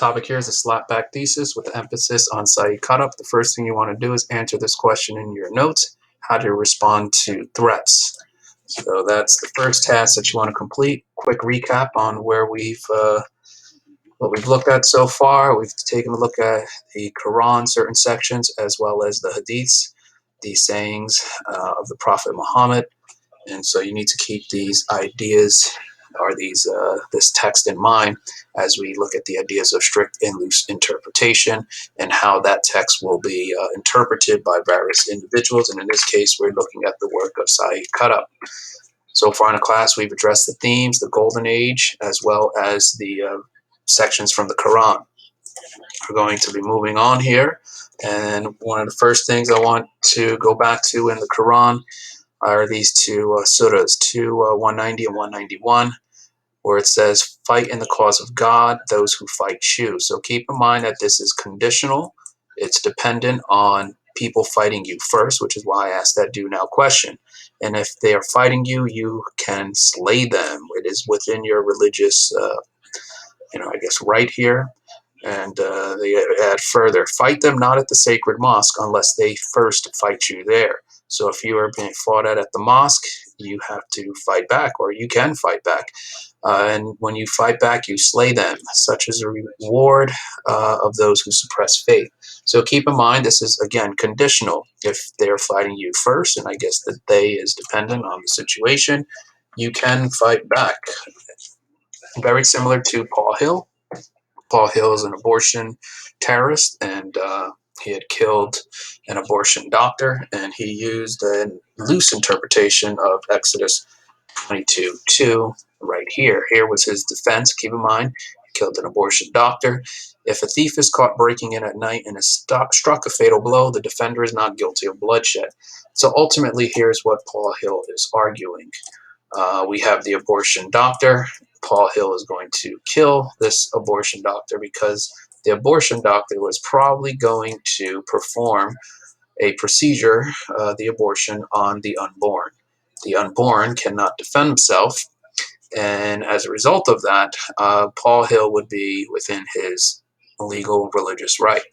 Topic here is a slapback thesis with emphasis on Syed Qutib. The first thing you want to do is answer this question in your notes: how to respond to threats. So that's the first task that you want to complete. Quick recap on where what we've looked at so far. We've taken a look at the Quran, certain sections, as well as the Hadiths, the sayings of the Prophet Muhammad. And so you need to keep these ideas or this text in mind as we look at the ideas of strict and loose interpretation and how that text will be interpreted by various individuals. And in this case, we're looking at the work of Syed Qutib. So far in the class, we've addressed the themes, the Golden Age, as well as the sections from the Quran. We're going to be moving on here. And one of the first things I want to go back to in the Quran are these two surahs, 190 and 191, where it says, fight in the cause of God, those who fight you. So keep in mind that this is conditional. It's dependent on people fighting you first, which is why I asked that do now question. And if they are fighting you, you can slay them. It is within your religious, right here. And they add further, fight them not at the sacred mosque unless they first fight you there. So if you are being fought at the mosque, you have to fight back, or you can fight back. And when you fight back, you slay them. Such is a reward of those who suppress faith. So keep in mind, this is, again, conditional. If they're fighting you first, and I guess the they is dependent on the situation, you can fight back. Very similar to Paul Hill. Paul Hill is an abortion terrorist, and he had killed an abortion doctor, and he used a loose interpretation of Exodus 22:2 right here. Here was his defense. Keep in mind, he killed an abortion doctor. If a thief is caught breaking in at night and is struck a fatal blow, the defender is not guilty of bloodshed. So ultimately, here's what Paul Hill is arguing. We have the abortion doctor. Paul Hill is going to kill this abortion doctor because the abortion doctor was probably going to perform a procedure, the abortion, on the unborn. The unborn cannot defend himself, and as a result of that, Paul Hill would be within his legal religious right.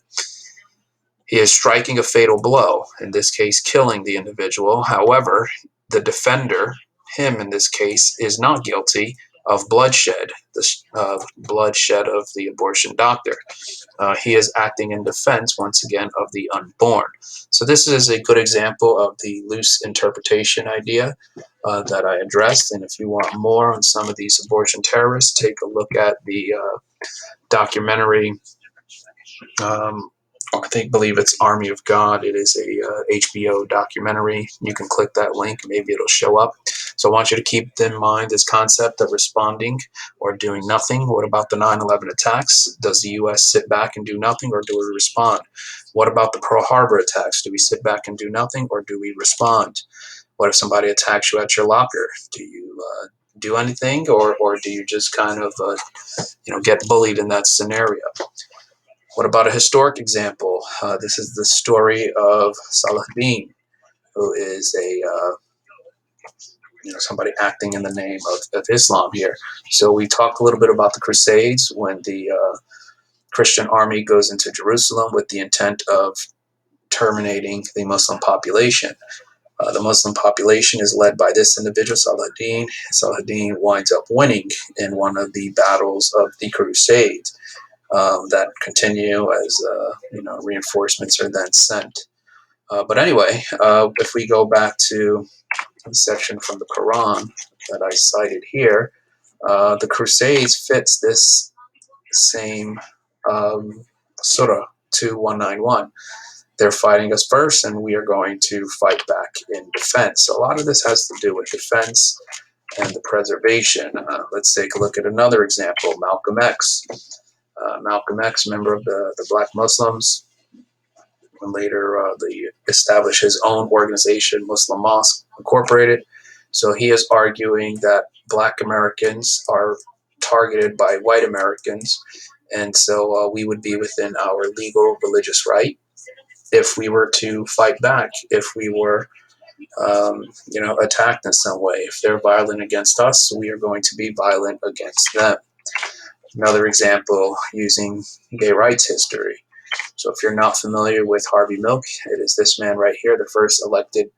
He is striking a fatal blow, in this case, killing the individual. However, the defender, him in this case, is not guilty of bloodshed, the bloodshed of the abortion doctor. He is acting in defense, once again, of the unborn. So this is a good example of the loose interpretation idea that I addressed. And if you want more on some of these abortion terrorists, take a look at the documentary. I believe it's Army of God. It is a HBO documentary. You can click that link. Maybe it'll show up. So I want you to keep in mind this concept of responding or doing nothing. What about the 9/11 attacks? Does the U.S. sit back and do nothing, or do we respond? What about the Pearl Harbor attacks? Do we sit back and do nothing, or do we respond? What if somebody attacks you at your locker? Do you do anything, or do you just kind of get bullied in that scenario? What about a historic example? This is the story of Saladin, who is somebody acting in the name of Islam here. So we talked a little bit about the Crusades when the Christian army goes into Jerusalem with the intent of terminating the Muslim population. The Muslim population is led by this individual, Saladin. Saladin winds up winning in one of the battles of the Crusades. That continue as reinforcements are then sent. But anyway, if we go back to the section from the Quran that I cited here, the Crusades fits this same surah 2191. They're fighting us first, and we are going to fight back in defense. So a lot of this has to do with defense and the preservation. Let's take a look at another example, Malcolm X. Malcolm X, member of the Black Muslims, and later they established his own organization, Muslim Mosque Incorporated. So he is arguing that Black Americans are targeted by white Americans, and so we would be within our legal religious right if we were to fight back, if we were attacked in some way. If they're violent against us, we are going to be violent against them. Another example using gay rights history. So if you're not familiar with Harvey Milk, it is this man right here, the first elected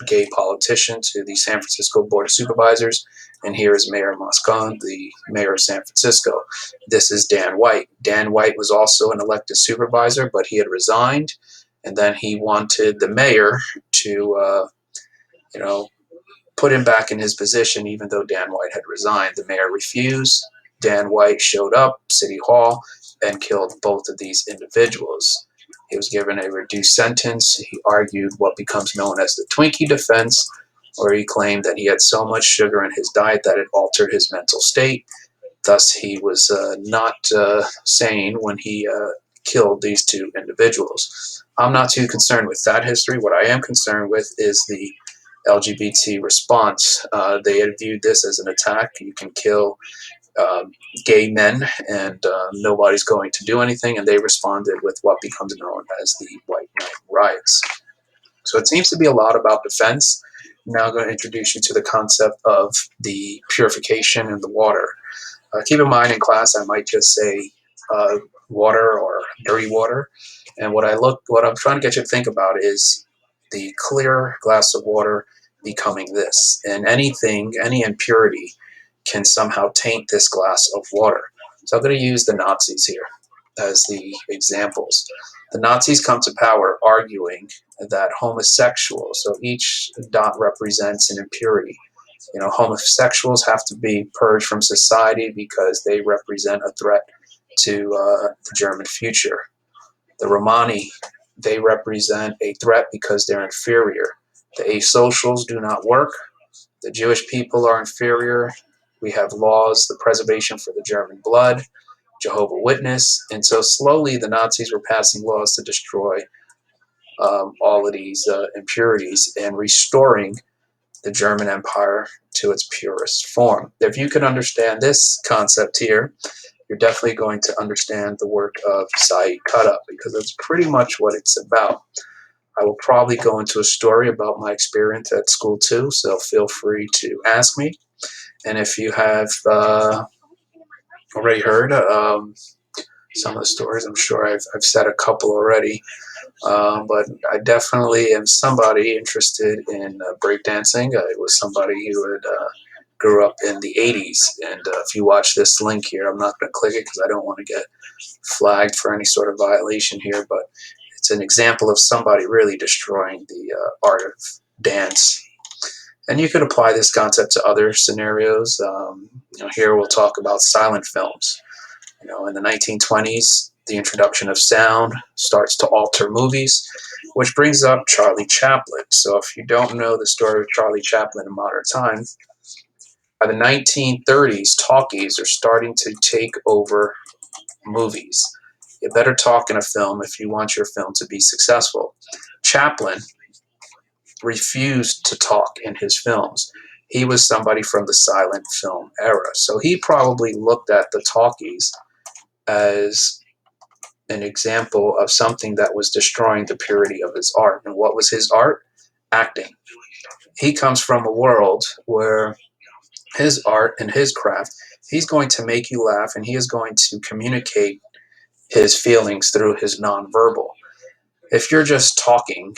gay politician to the San Francisco Board of Supervisors. And here is Mayor Moscone, the mayor of San Francisco. This is Dan White. Dan White was also an elected supervisor, but he had resigned. And then he wanted the mayor to, put him back in his position, even though Dan White had resigned. The mayor refused. Dan White showed up, City Hall, and killed both of these individuals. He was given a reduced sentence. He argued what becomes known as the Twinkie defense, where he claimed that he had so much sugar in his diet that it altered his mental state. Thus, he was not sane when he killed these two individuals. I'm not too concerned with that history. What I am concerned with is the LGBT response. They had viewed this as an attack. You can kill gay men and nobody's going to do anything, and they responded with what becomes known as the White Knight riots. So it seems to be a lot about defense. I'm now going to introduce you to the concept of the purification in the water. Keep in mind in class I might just say water or dirty water, and what I'm trying to get you to think about is the clear glass of water becoming this, and any impurity can somehow taint this glass of water. So I'm going to use the Nazis here as the examples. The Nazis come to power arguing that homosexuals, so each dot represents an impurity. Homosexuals have to be purged from society because they represent a threat to the German future. The Romani, they represent a threat because they're inferior. The asocials do not work. The Jewish people are inferior. We have laws, the preservation for the German blood, Jehovah Witness. And so slowly the Nazis were passing laws to destroy all of these impurities and restoring the German Empire to its purest form. If you can understand this concept here, you're definitely going to understand the work of Syed Qutib, because that's pretty much what it's about. I will probably go into a story about my experience at school too, so feel free to ask me. And if you have already heard some of the stories, I'm sure I've said a couple already. But I definitely am somebody interested in breakdancing. I was somebody who had grew up in the 80s. And if you watch this link here, I'm not going to click it because I don't want to get flagged for any sort of violation here. But it's an example of somebody really destroying the art of dance. And you could apply this concept to other scenarios. Here we'll talk about silent films. In the 1920s, the introduction of sound starts to alter movies, which brings up Charlie Chaplin. So if you don't know the story of Charlie Chaplin in modern times, by the 1930s, talkies are starting to take over movies. You better talk in a film if you want your film to be successful. Chaplin refused to talk in his films. He was somebody from the silent film era. So he probably looked at the talkies as an example of something that was destroying the purity of his art. And what was his art? Acting. He comes from a world where his art and his craft, he's going to make you laugh, and he is going to communicate his feelings through his nonverbal. If you're just talking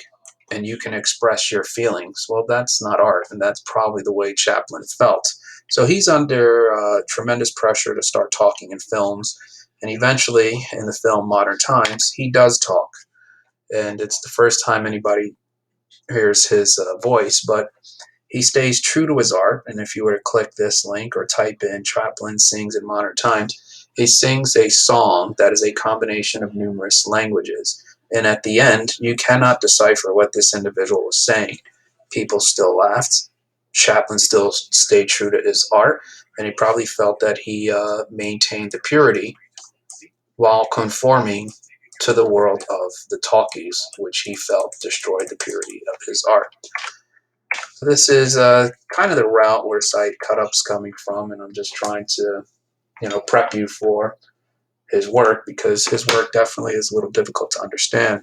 and you can express your feelings, well, that's not art, and that's probably the way Chaplin felt. So he's under tremendous pressure to start talking in films, and eventually, in the film Modern Times, he does talk, and it's the first time anybody hears his voice, but he stays true to his art. And if you were to click this link or type in Chaplin sings in modern times, he sings a song that is a combination of numerous languages. And at the end, you cannot decipher what this individual was saying. People still laughed. Chaplin still stayed true to his art, and he probably felt that he maintained the purity while conforming to the world of the talkies, which he felt destroyed the purity of his art. So this is kind of the route where Syed Qutib's coming from, and I'm just trying to, prep you for his work, because his work definitely is a little difficult to understand.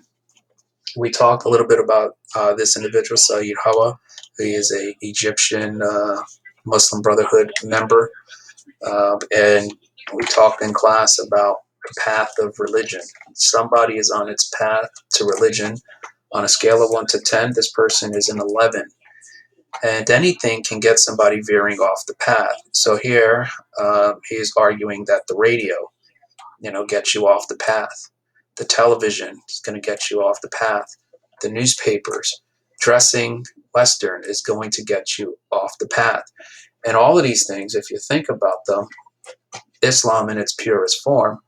We talk a little bit about this individual, Syed Hawa. He is a Egyptian Muslim Brotherhood member, and We talked in class about the path of religion. Somebody is on its path to religion. On a scale of 1 to 10, this person is an 11. And anything can get somebody veering off the path. So here, he is arguing that the radio, gets you off the path. The television is going to get you off the path. The newspapers, dressing Western is going to get you off the path. And all of these things, if you think about them, Islam in its purest form,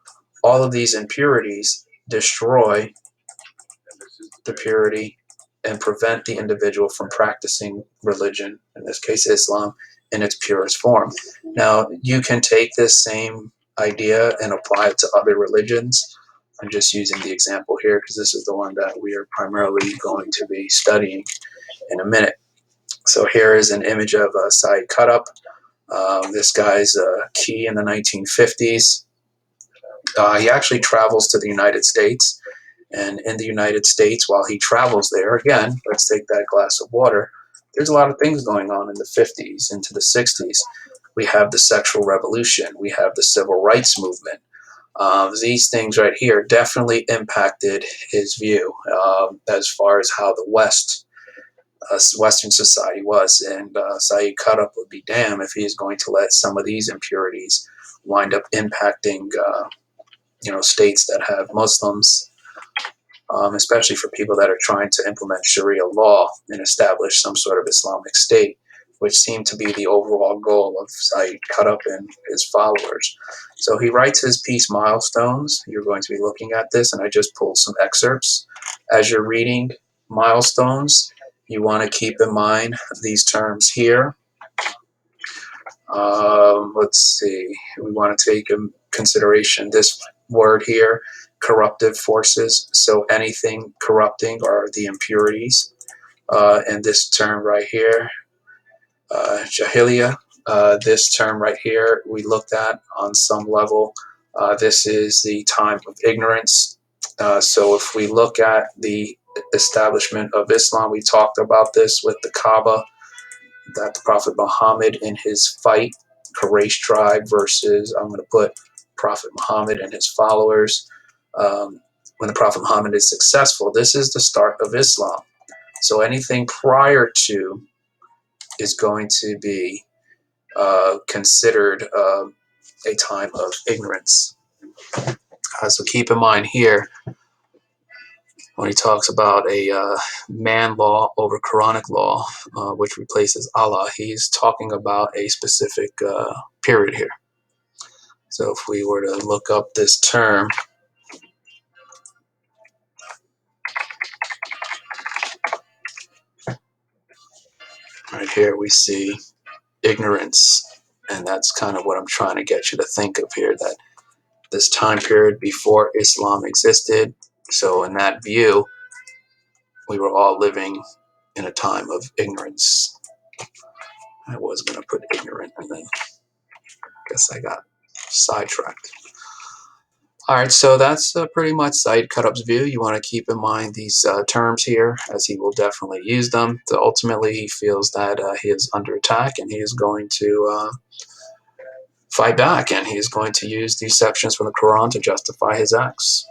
all of these impurities destroy the purity and prevent the individual from practicing religion, in this case Islam, in its purest form. Now, you can take this same idea and apply it to other religions. I'm just using the example here because this is the one that we are primarily going to be studying in a minute. So here is an image of Syed Qutib. This guy's a key in the 1950s. He actually travels to the United States. And in the United States, while he travels there, again, let's take that glass of water, there's a lot of things going on in the 50s into the 60s. We have the sexual revolution. We have the civil rights movement. These things right here definitely impacted his view as far as how the Western society was. And Syed Qutib would be damned if he is going to let some of these impurities wind up impacting states that have Muslims, especially for people that are trying to implement Sharia law and establish some sort of Islamic state, which seemed to be the overall goal of Syed Qutib and his followers. So he writes his piece Milestones. You're going to be looking at this, and I just pulled some excerpts. As you're reading Milestones, you want to keep in mind these terms here. Let's see. We want to take in consideration this word here, corruptive forces. So anything corrupting are the impurities. And this term right here, jahiliya, this term right here we looked at on some level. This is the time of ignorance. So if we look at the establishment of Islam, we talked about this with the Kaaba, that the Prophet Muhammad in his fight, Quraysh tribe versus, I'm going to put Prophet Muhammad and his followers. When the Prophet Muhammad is successful, this is the start of Islam. So anything prior to is going to be considered a time of ignorance. So keep in mind here, when he talks about a man law over Quranic law, which replaces Allah, he's talking about a specific period here. So if we were to look up this term, right here we see ignorance, and that's kind of what I'm trying to get you to think of here, that this time period before Islam existed. So in that view, we were all living in a time of ignorance. I was going to put ignorant, and then I guess I got sidetracked. All right, so that's pretty much Syed Qutib's view. You want to keep in mind these terms here, as he will definitely use them. So ultimately, he feels that he is under attack, and he is going to fight back, and he is going to use these sections from the Quran to justify his acts.